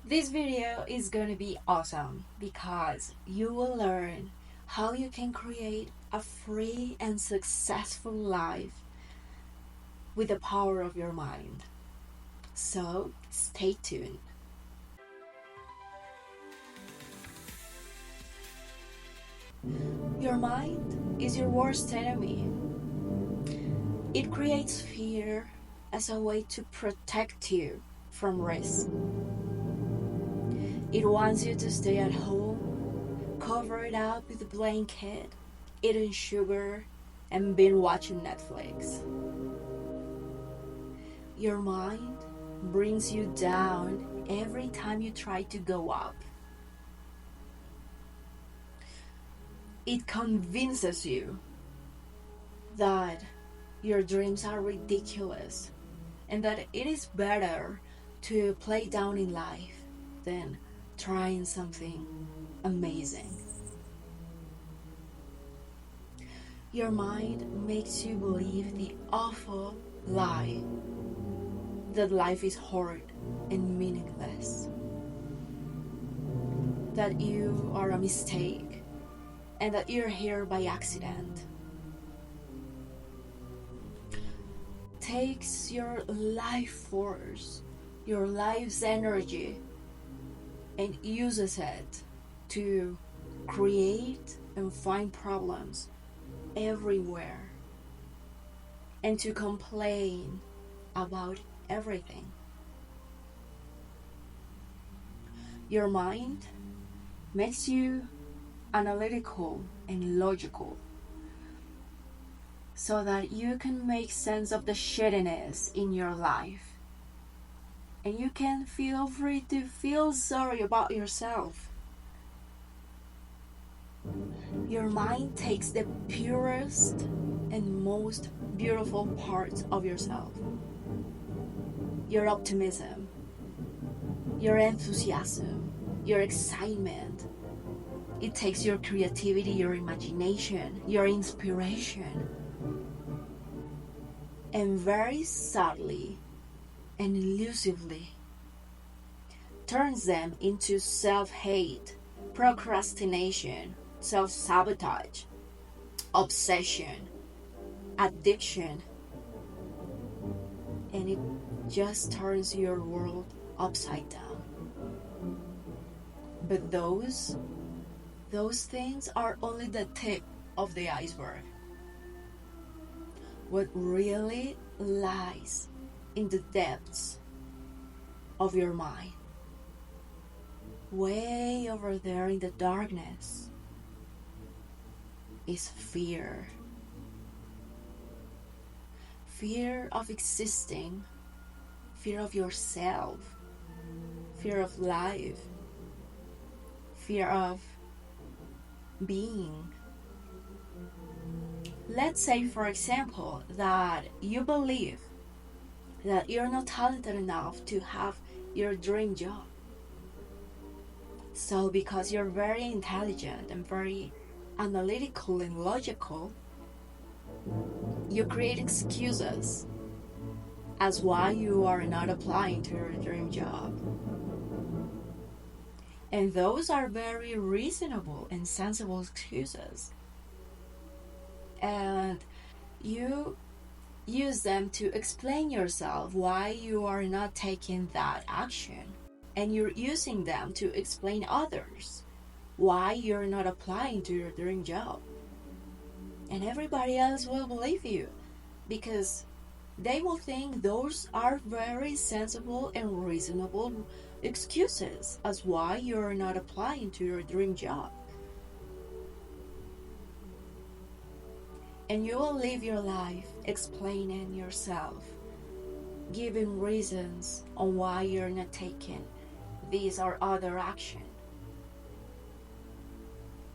This video is going to be awesome because you will learn how you can create a free and successful life with the power of your mind. So stay tuned. Your mind is your worst enemy. It creates fear as a way to protect you from risk. It wants you to stay at home, cover it up with a blanket, eating sugar, and binge watching Netflix. Your mind brings you down every time you try to go up. It convinces you that your dreams are ridiculous and that it is better to play down in life than trying something amazing. Your mind makes you believe the awful lie that life is hard and meaningless, that you are a mistake, and that you're here by accident. Takes your life force, your life's energy, and uses it to create and find problems everywhere and to complain about everything. Your mind makes you analytical and logical so that you can make sense of the shittiness in your life and you can feel free to feel sorry about yourself. Your mind takes the purest and most beautiful parts of yourself, your optimism, your enthusiasm, your excitement. It takes your creativity, your imagination, your inspiration, and very subtly and elusively turns them into self-hate, procrastination, self-sabotage, obsession, addiction, and it just turns your world upside down. But those things are only the tip of the iceberg. What really lies in the depths of your mind, way over there in the darkness, is fear. Fear of existing, fear of yourself, fear of life, fear of being. Let's say, for example, that you believe that you're not talented enough to have your dream job. So because you're very intelligent and very analytical and logical, you create excuses as why you are not applying to your dream job. And those are very reasonable and sensible excuses. And you use them to explain yourself why you are not taking that action. And you're using them to explain others why you're not applying to your dream job. And everybody else will believe you because they will think those are very sensible and reasonable excuses as why you're not applying to your dream job. And you will live your life explaining yourself, giving reasons on why you're not taking these or other action,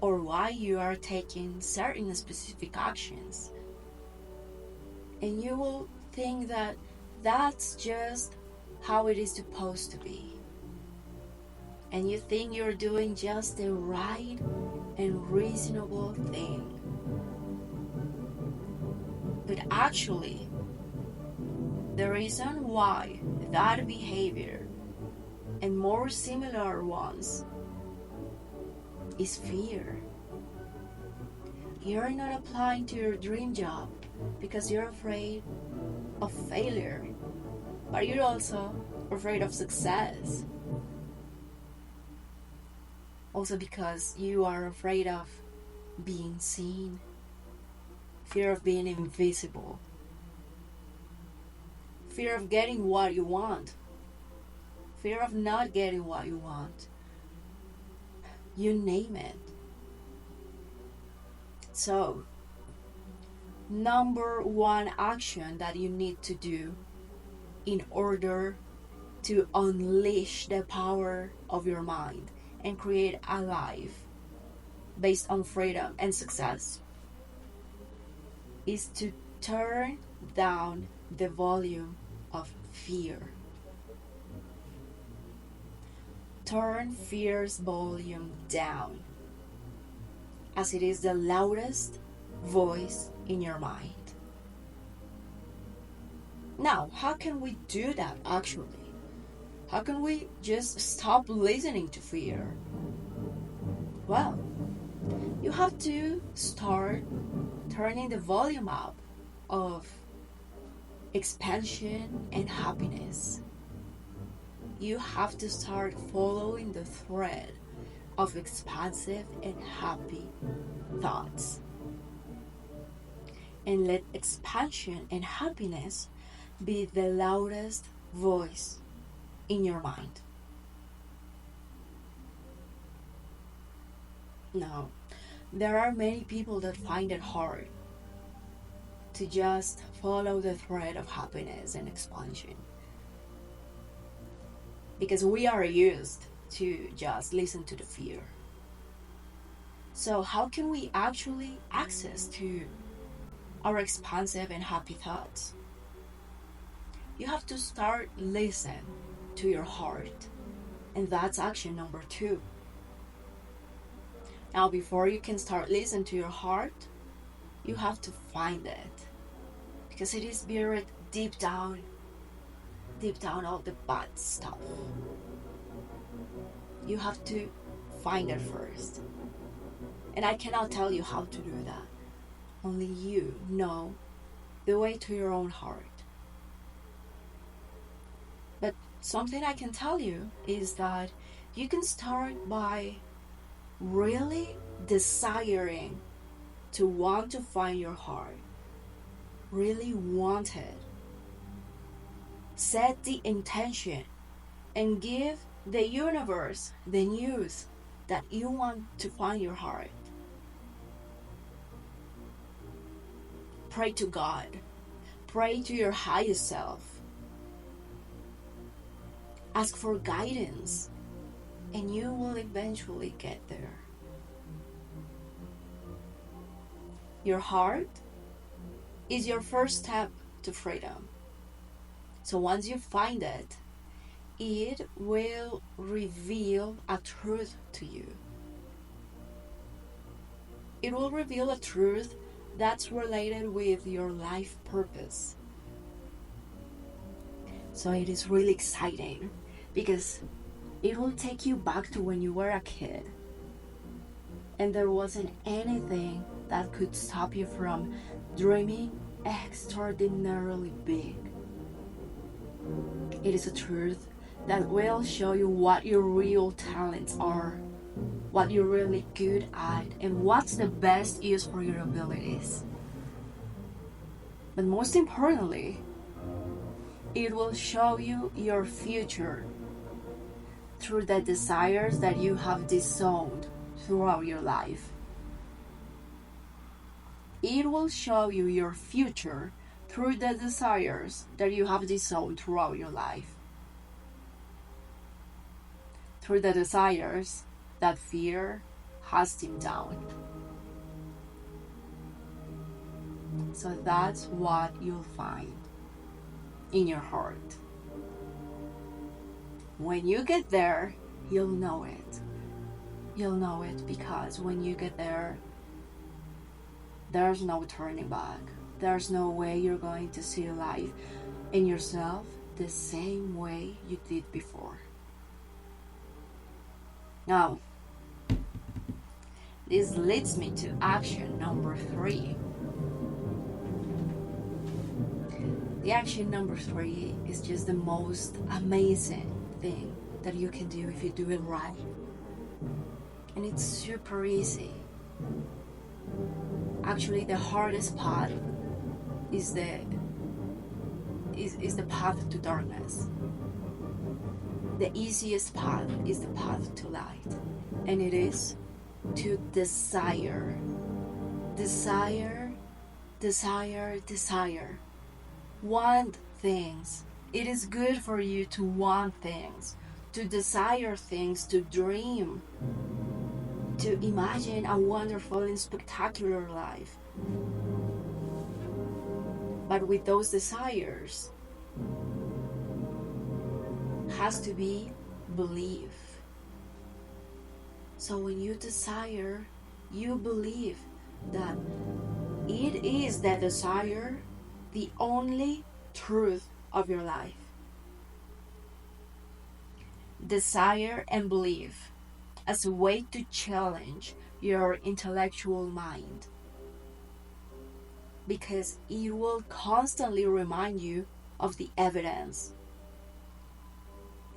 or why you are taking certain specific actions. And you will think that that's just how it is supposed to be. And you think you're doing just the right and reasonable thing. But actually, the reason why that behavior and more similar ones is fear. You're not applying to your dream job because you're afraid of failure, but you're also afraid of success. Also because you are afraid of being seen, fear of being invisible, fear of getting what you want, fear of not getting what you want. You name it. So, number one action that you need to do in order to unleash the power of your mind and create a life based on freedom and success is to turn down the volume of fear. Turn fear's volume down, as it is the loudest voice in your mind. Now, how can we do that actually? How can we just stop listening to fear? Well, you have to start turning the volume up of expansion and happiness. You have to start following the thread of expansive and happy thoughts. And let expansion and happiness be the loudest voice in your mind. Now, there are many people that find it hard to just follow the thread of happiness and expansion, because we are used to just listen to the fear. So how can we actually access to our expansive and happy thoughts? You have to start listen to your heart, and that's action number 2. Now, before you can start listening to your heart, you have to find it, because it is buried deep down all the bad stuff. You have to find it first, and I cannot tell you how to do that. Only you know the way to your own heart. But something I can tell you is that you can start by really desiring to want to find your heart. Really want it. Set the intention and give the universe the news that you want to find your heart. Pray to God. Pray to your highest self. Ask for guidance, and you will eventually get there. Your heart is your first step to freedom. So once you find it, it will reveal a truth to you. It will reveal a truth that's related with your life purpose. So it is really exciting because it will take you back to when you were a kid and there wasn't anything that could stop you from dreaming extraordinarily big. It is a truth that will show you what your real talents are, what you're really good at, and what's the best use for your abilities. But most importantly, it will show you your future through the desires that you have disowned throughout your life. It will show you your future through the desires that you have disowned throughout your life. Through the desires that fear has dimmed down. So that's what you'll find in your heart. When you get there, you'll know it. You'll know it because when you get there, there's no turning back. There's no way you're going to see life and yourself the same way you did before. Now, this leads me to action number 3. The action number 3 is just the most amazing thing that you can do if you do it right. And it's super easy. Actually, the hardest part is the path to darkness. The easiest path is the path to light. And it is to desire. Desire, desire, desire. Want things. It is good for you to want things, to desire things, to dream, to imagine a wonderful and spectacular life. But with those desires has to be belief. So when you desire, you believe that it is the desire the only truth of your life. Desire and belief as a way to challenge your intellectual mind, because it will constantly remind you of the evidence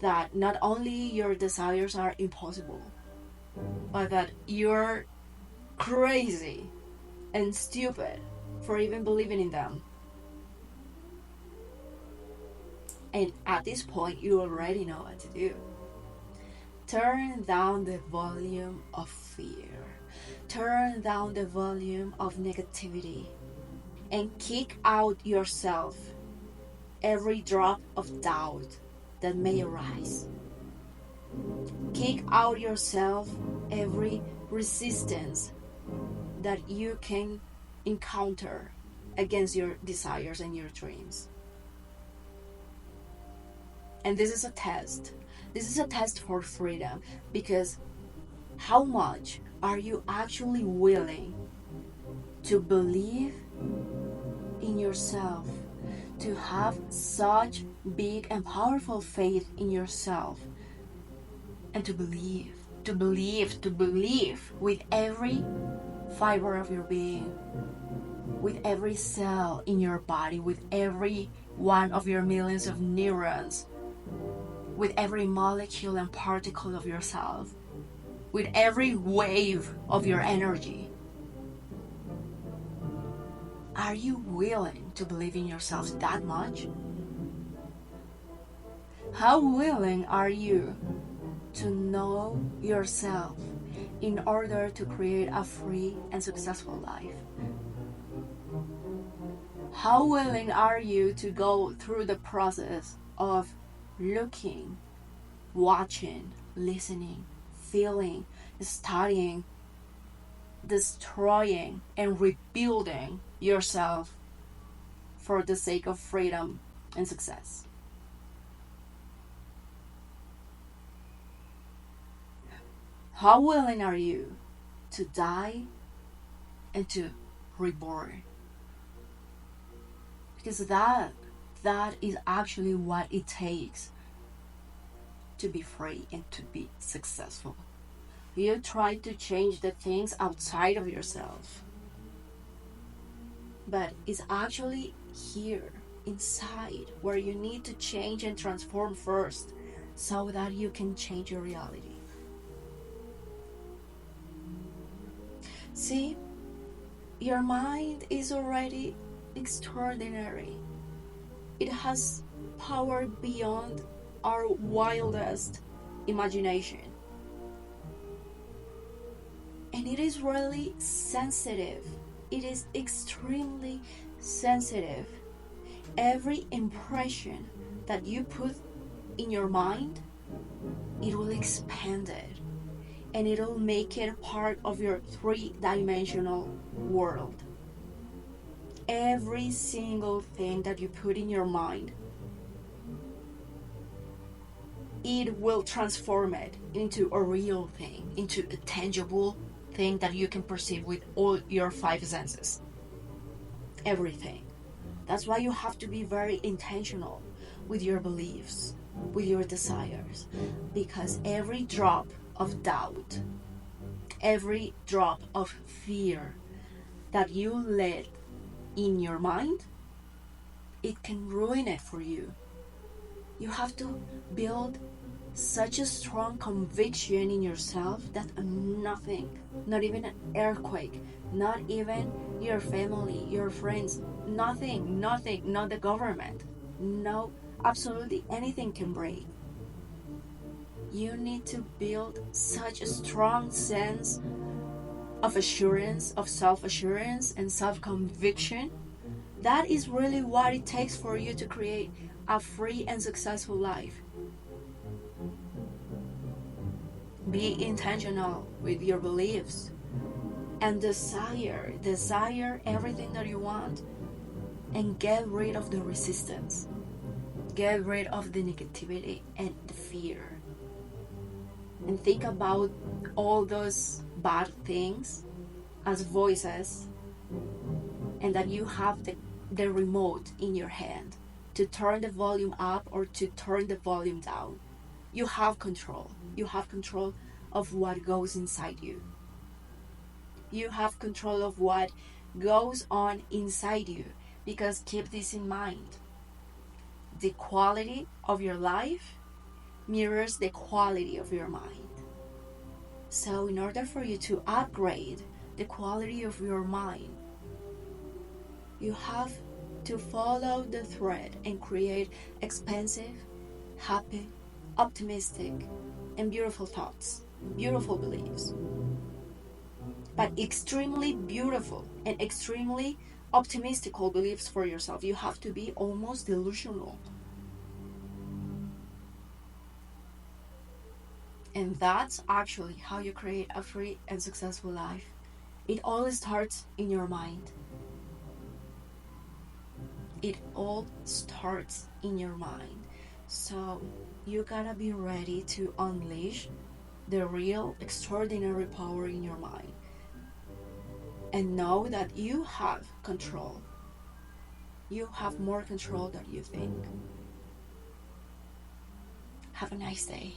that not only your desires are impossible, but that you're crazy and stupid for even believing in them. And at this point, you already know what to do. Turn down the volume of fear. Turn down the volume of negativity. And kick out yourself every drop of doubt that may arise. Kick out yourself every resistance that you can encounter against your desires and your dreams. And this is a test. This is a test for freedom, because how much are you actually willing to believe in yourself, to have such big and powerful faith in yourself, and to believe with every fiber of your being, with every cell in your body, with every one of your millions of neurons, with every molecule and particle of yourself, with every wave of your energy. Are you willing to believe in yourself that much? How willing are you to know yourself in order to create a free and successful life? How willing are you to go through the process of looking, watching, listening, feeling, studying, destroying, and rebuilding yourself for the sake of freedom and success? How willing are you to die and to reborn? Because that is actually what it takes to be free and to be successful. You try to change the things outside of yourself, but it's actually here inside where you need to change and transform first, so that you can change your reality. See, your mind is already extraordinary. It has power beyond our wildest imagination. And it is really sensitive. It is extremely sensitive. Every impression that you put in your mind, it will expand it. And it will make it part of your three-dimensional world. Every single thing that you put in your mind, it will transform it into a real thing, into a tangible thing that you can perceive with all your five senses. Everything. That's why you have to be very intentional with your beliefs, with your desires, because every drop of doubt, every drop of fear that you let in your mind, it can ruin it for you. You have to build such a strong conviction in yourself that nothing, not even an earthquake, not even your family, your friends, nothing, not the government, no, absolutely anything can break. You need to build such a strong sense of assurance, of self assurance, and self conviction. That is really what it takes for you to create a free and successful life. Be intentional with your beliefs and desire everything that you want, and get rid of the resistance. Get rid of the negativity and the fear. And think about all those bad things as voices, and that you have the remote in your hand to turn the volume up or to turn the volume down. You have control. You have control of what goes inside you. You have control of what goes on inside you, because keep this in mind. The quality of your life mirrors the quality of your mind. So in order for you to upgrade the quality of your mind, you have to follow the thread and create expansive, happy, optimistic, and beautiful thoughts, beautiful beliefs. But extremely beautiful and extremely optimistical beliefs for yourself. You have to be almost delusional. And that's actually how you create a free and successful life. It all starts in your mind. It all starts in your mind. So you gotta be ready to unleash the real extraordinary power in your mind. And know that you have control. You have more control than you think. Have a nice day.